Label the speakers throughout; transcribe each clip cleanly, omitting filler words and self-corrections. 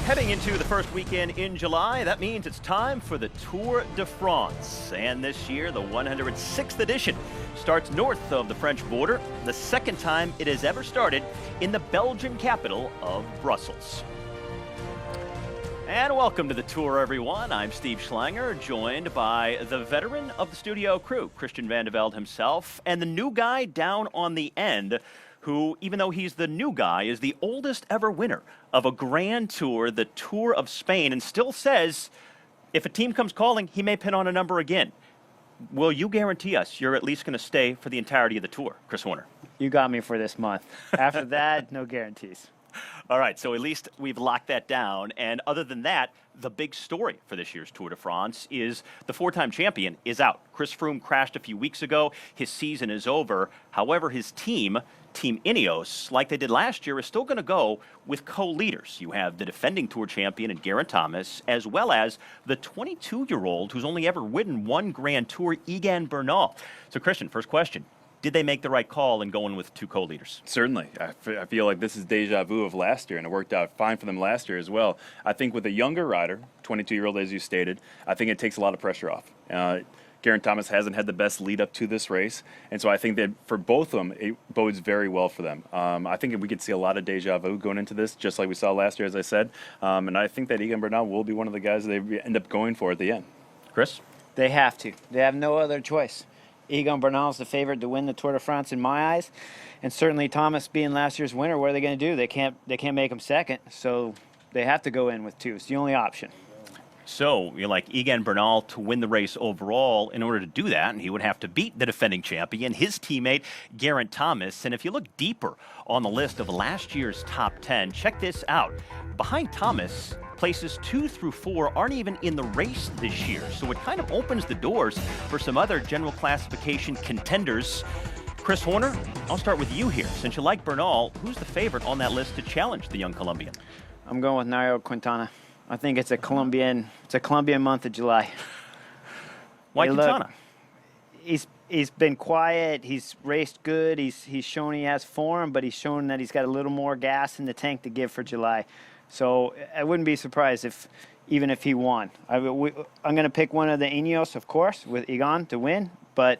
Speaker 1: Heading into the first weekend in July, that means it's time for the Tour de France. And this year, the 106th edition starts north of the French border, the second time it has ever started in the Belgian capital of Brussels. And welcome to the tour, everyone. I'm Steve Schlanger, joined by the veteran of the studio crew, Christian Vande Velde himself, and the new guy down on the end, who, even though he's the new guy, is the oldest ever winner of a Grand Tour, the Tour of Spain, and still says if a team comes calling, he may pin on a number again. Will you guarantee us you're at least going to stay for the entirety of the tour, Chris Horner?
Speaker 2: You got me for this month. After that, no guarantees.
Speaker 1: All right, so at least we've locked that down. And other than that, the big story for this year's Tour de France is the four-time champion is out. Chris Froome crashed a few weeks ago. His season is over. However, his team Ineos, like they did last year, is still going to go with co-leaders. You have the defending Tour champion in Geraint Thomas, as well as the 22-year-old who's only ever ridden one Grand Tour, Egan Bernal. So, Christian, first question. Did they make the right call in going with two co-leaders?
Speaker 3: Certainly. I feel like this is deja vu of last year, and it worked out fine for them last year as well. I think with a younger rider, 22-year-old as you stated, I think it takes a lot of pressure off. Geraint Thomas hasn't had the best lead up to this race, and so I think that for both of them, it bodes very well for them. I think we could see a lot of deja vu going into this, just like we saw last year, as I said, and I think that Egan Bernal will be one of the guys they end up going for at the end.
Speaker 1: Chris?
Speaker 2: They have to. They have no other choice. Egan Bernal is the favorite to win the Tour de France in my eyes, and certainly Thomas being last year's winner, what are they going to do? They can't make him second, so they have to go in with two. It's the only option.
Speaker 1: So you're like Egan Bernal to win the race overall. In order to do that, and he would have to beat the defending champion, his teammate Geraint Thomas. And if you look deeper on the list of last year's top 10, check this out. Behind Thomas, places 2 through 4 aren't even in the race this year. So it kind of opens the doors for some other general classification contenders. Chris Horner, I'll start with you here. Since you like Bernal, who's the favorite on that list to challenge the young Colombian?
Speaker 2: I'm going with Nairo Quintana. I think it's a Colombian month of July.
Speaker 1: Why Quintana?
Speaker 2: He's been quiet. He's raced good. He's shown he has form, but he's shown that he's got a little more gas in the tank to give for July. So I wouldn't be surprised even if he won. I'm going to pick one of the Ineos, of course, with Egan to win, but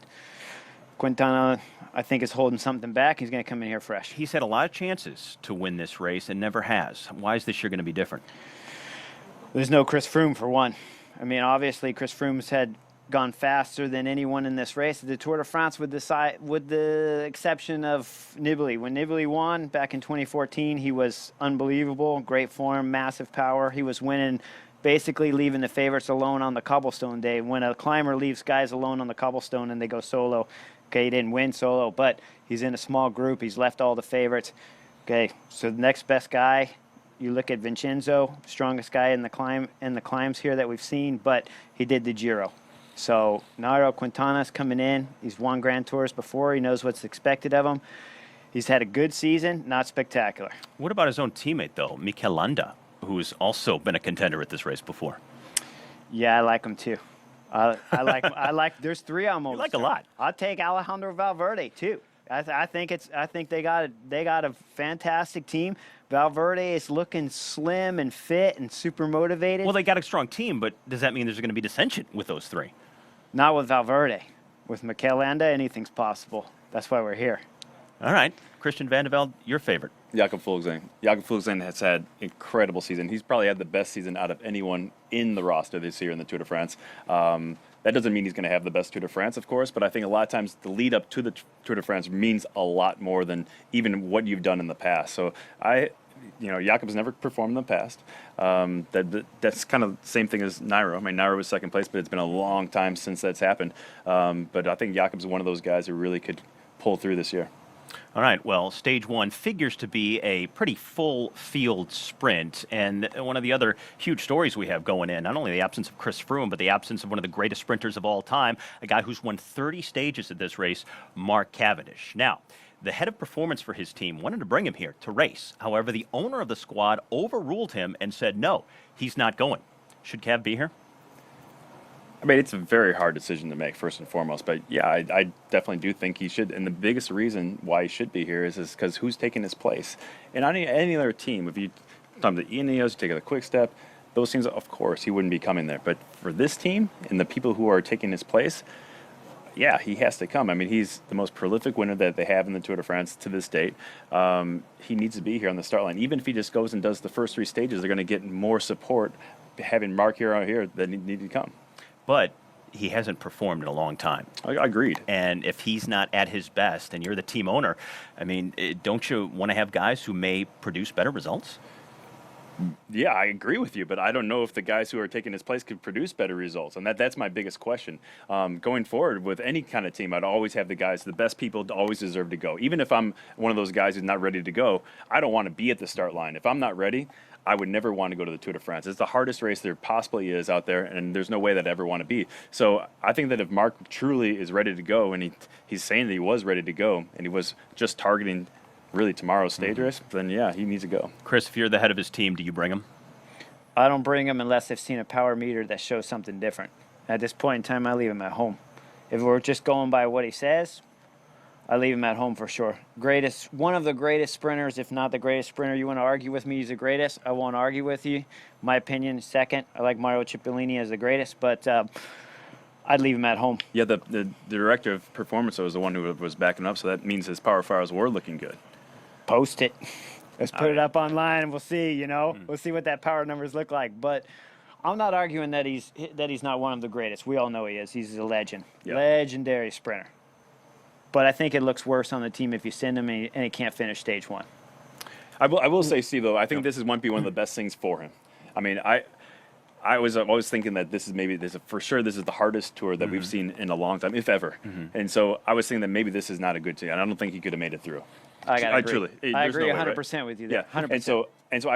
Speaker 2: Quintana, I think, is holding something back. He's going to come in here fresh.
Speaker 1: He's had a lot of chances to win this race and never has. Why is this year going to be different?
Speaker 2: There's no Chris Froome, for one. I mean, obviously, Chris Froome's had gone faster than anyone in this race. The Tour de France, with the exception of Nibali. When Nibali won back in 2014, he was unbelievable, great form, massive power. He was winning, basically leaving the favorites alone on the cobblestone day. When a climber leaves guys alone on the cobblestone and they go solo, okay, he didn't win solo, but he's in a small group. He's left all the favorites. Okay, so the next best guy, you look at Vincenzo, strongest guy in the climbs here that we've seen, but he did the Giro. So Nairo Quintana's coming in. He's won Grand Tours before. He knows what's expected of him. He's had a good season, not spectacular.
Speaker 1: What about his own teammate, though, Mikel Landa, who's also been a contender at this race before?
Speaker 2: Yeah, I like him too. I like. There's three almost.
Speaker 1: You like a lot.
Speaker 2: I'll take Alejandro Valverde too. I think they got a fantastic team. Valverde is looking slim and fit and super motivated.
Speaker 1: Well, they got a strong team, but does that mean there's going to be dissension with those three?
Speaker 2: Not with Valverde. With Mikel Landa, anything's possible. That's why we're here.
Speaker 1: All right. Christian Vande Velde, your favorite.
Speaker 3: Jakob Fuglsang. Jakob Fuglsang has had incredible season. He's probably had the best season out of anyone in the roster this year in the Tour de France. That doesn't mean he's going to have the best Tour de France, of course, but I think a lot of times the lead up to the Tour de France means a lot more than even what you've done in the past. So Jakob's never performed in the past. That's kind of the same thing as Nairo. I mean, Nairo was second place, but it's been a long time since that's happened. But I think Jakob's one of those guys who really could pull through this year.
Speaker 1: All right, well, stage one figures to be a pretty full field sprint. And one of the other huge stories we have going in, not only the absence of Chris Froome, but the absence of one of the greatest sprinters of all time, a guy who's won 30 stages at this race, Mark Cavendish. Now, the head of performance for his team wanted to bring him here to race. However, the owner of the squad overruled him and said, no, he's not going. Should Cav be here?
Speaker 3: I mean, it's a very hard decision to make, first and foremost. But, yeah, I definitely do think he should. And the biggest reason why he should be here is because who's taking his place? And on any other team, if you talking to Ineos, taking the quick step, those things, of course, he wouldn't be coming there. But for this team and the people who are taking his place, yeah, he has to come. I mean, he's the most prolific winner that they have in the Tour de France to this date. He needs to be here on the start line. Even if he just goes and does the first 3 stages, they're going to get more support having Mark here out here that need to come.
Speaker 1: But he hasn't performed in a long time.
Speaker 3: I agreed.
Speaker 1: And if he's not at his best and you're the team owner, I mean, don't you want to have guys who may produce better results?
Speaker 3: Yeah, I agree with you, but I don't know if the guys who are taking his place could produce better results, and that's my biggest question. Going forward with any kind of team, I'd always have the guys, the best people always deserve to go. Even if I'm one of those guys who's not ready to go, I don't want to be at the start line. If I'm not ready, I would never want to go to the Tour de France. It's the hardest race there possibly is out there, and there's no way that I ever want to be. So I think that if Mark truly is ready to go, and he's saying that he was ready to go, and he was just targeting really tomorrow's stage race, then yeah, he needs to go.
Speaker 1: Chris, if you're the head of his team, do you bring him?
Speaker 2: I don't bring him unless I've seen a power meter that shows something different. At this point in time, I leave him at home. If we're just going by what he says, I leave him at home for sure. One of the greatest sprinters, if not the greatest sprinter. You want to argue with me, he's the greatest. I won't argue with you. My opinion, second. I like Mario Cipollini as the greatest, but I'd leave him at home.
Speaker 3: Yeah, the director of performance was the one who was backing up, so that means his power files were looking good.
Speaker 2: Post it. Let's put it up online and we'll see, We'll see what that power numbers look like. But I'm not arguing that he's not one of the greatest. We all know he is. He's a legend.
Speaker 3: Yeah.
Speaker 2: Legendary sprinter. But I think it looks worse on the team if you send him and he can't finish stage 1.
Speaker 3: I will say, Steve, though, I think this might be one of the best things for him. I mean, I was always thinking that this is the hardest tour that we've seen in a long time, if ever. And so I was thinking that maybe this is not a good team. And I don't think he could have made it through.
Speaker 2: I agree.
Speaker 3: Truly,
Speaker 2: I agree
Speaker 3: no way,
Speaker 2: 100%
Speaker 3: right?
Speaker 2: with you there.
Speaker 3: Yeah,
Speaker 2: 100%.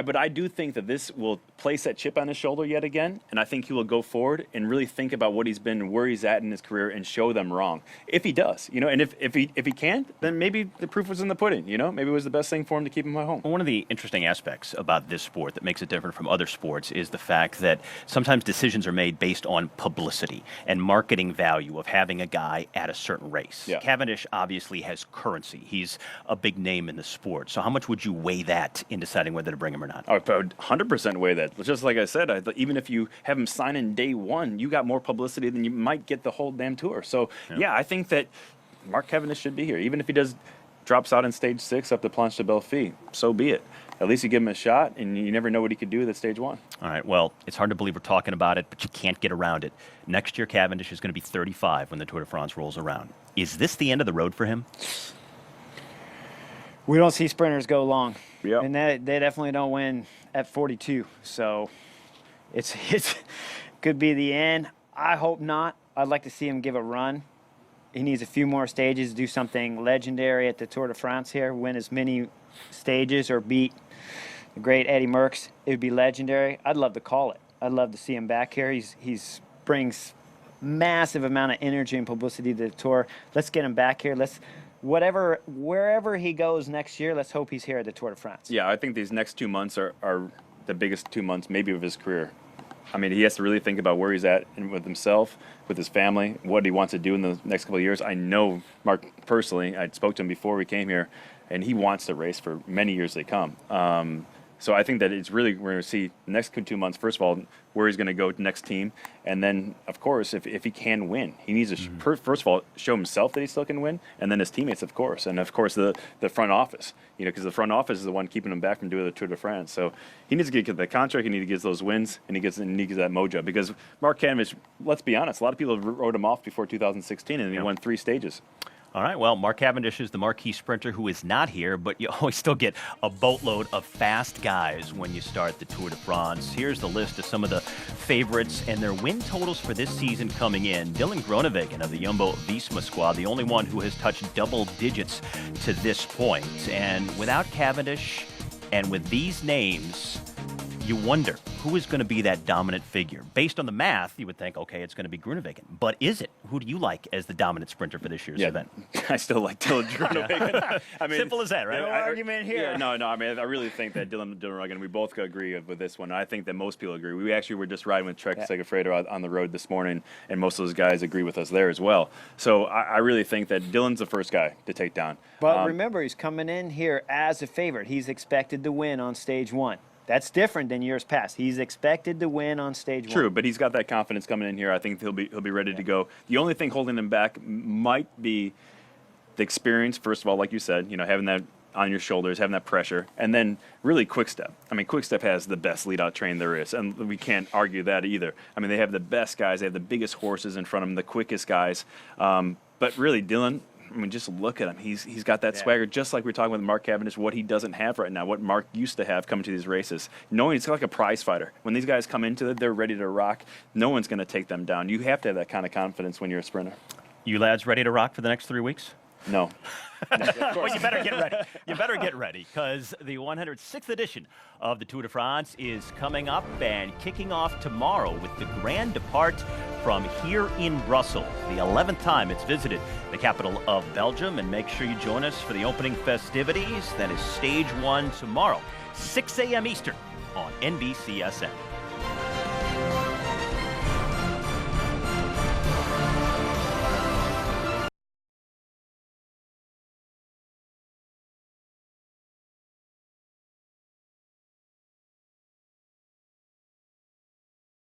Speaker 3: But I do think that this will place that chip on his shoulder yet again, and I think he will go forward and really think about what he's been, where he's at in his career, and show them wrong. If he does, and if he can't, then maybe the proof was in the pudding. Maybe it was the best thing for him to keep him at home.
Speaker 1: Well, one of the interesting aspects about this sport that makes it different from other sports is the fact that sometimes decisions are made based on publicity and marketing value of having a guy at a certain race.
Speaker 3: Yeah.
Speaker 1: Cavendish obviously has currency. He's a big name in the sport. So how much would you weigh that in deciding whether to bring him or not?
Speaker 3: I would 100% weigh that. Just like I said, even if you have him sign in day 1, you got more publicity than you might get the whole damn tour. So, yeah, I think that Mark Cavendish should be here. Even if he drops out in stage 6 up the Planche de Belfi, so be it. At least you give him a shot, and you never know what he could do at stage 1.
Speaker 1: All right, well, it's hard to believe we're talking about it, but you can't get around it. Next year, Cavendish is going to be 35 when the Tour de France rolls around. Is this the end of the road for him?
Speaker 2: We don't see sprinters go long.
Speaker 3: Yeah.
Speaker 2: And they definitely don't win at 42. So it's could be the end. I hope not. I'd like to see him give a run. He needs a few more stages, do something legendary at the Tour de France here, win as many stages or beat the great Eddie Merckx. It would be legendary. I'd love to call it. I'd love to see him back here. He's brings massive amount of energy and publicity to the tour. Let's get him back here. Wherever he goes next year, let's hope he's here at the Tour de France.
Speaker 3: Yeah, I think these next 2 months are the biggest 2 months maybe of his career. I mean, he has to really think about where he's at and with himself, with his family, what he wants to do in the next couple of years. I know Mark personally. I spoke to him before we came here, and he wants to race for many years to come. So I think that it's really, we're going to see the next 2 months, first of all, where he's going to go next team. And then, of course, if he can win, he needs to, first of all, show himself that he still can win, and then his teammates, of course. And, of course, the front office, because the front office is the one keeping him back from doing the Tour de France. So he needs to get the contract, he needs to get those wins, and he needs that mojo. Because Mark Cavendish, let's be honest, a lot of people wrote him off before 2016, and he won 3 stages.
Speaker 1: All right, well, Mark Cavendish is the marquee sprinter who is not here, but you always still get a boatload of fast guys when you start the Tour de France. Here's the list of some of the favorites and their win totals for this season coming in. Dylan Groenewegen of the Jumbo-Visma squad, the only one who has touched double digits to this point. And without Cavendish and with these names, you wonder who is going to be that dominant figure. Based on the math, you would think, okay, it's going to be Groenewegen. But is it? Who do you like as the dominant sprinter for this year's event?
Speaker 3: I still like Dylan Groenewegen. I mean,
Speaker 1: simple as that, right?
Speaker 2: No argument here.
Speaker 3: Yeah, no. I mean, I really think that Dylan Groenewegen, we both agree with this one. I think that most people agree. We actually were just riding with Trek Segafredo on the road this morning, and most of those guys agree with us there as well. So I really think that Dylan's the first guy to take down.
Speaker 2: But remember, he's coming in here as a favorite. He's expected to win on stage 1. That's different than years past. He's expected to win on stage one.
Speaker 3: True, but he's got that confidence coming in here. I think he'll be ready to go. The only thing holding him back might be the experience. First of all, like you said, having that on your shoulders, having that pressure, and then really Quick-Step. I mean, Quick-Step has the best lead-out train there is, and we can't argue that either. I mean, they have the best guys, they have the biggest horses in front of them, the quickest guys. But really, Dylan, I mean, just look at him. He's got that swagger, just like we were talking with Mark Cavendish, what he doesn't have right now, what Mark used to have coming to these races. Knowing it's like a prize fighter. When these guys come into it, they're ready to rock. No one's going to take them down. You have to have that kind of confidence when you're a sprinter.
Speaker 1: You lads ready to rock for the next 3 weeks?
Speaker 3: No.
Speaker 1: Well, you better get ready. You better get ready, because the 106th edition of the Tour de France is coming up and kicking off tomorrow with the grand depart from here in Brussels. The 11th time it's visited the capital of Belgium, and make sure you join us for the opening festivities. That is stage 1 tomorrow, 6 a.m. Eastern on NBCSN.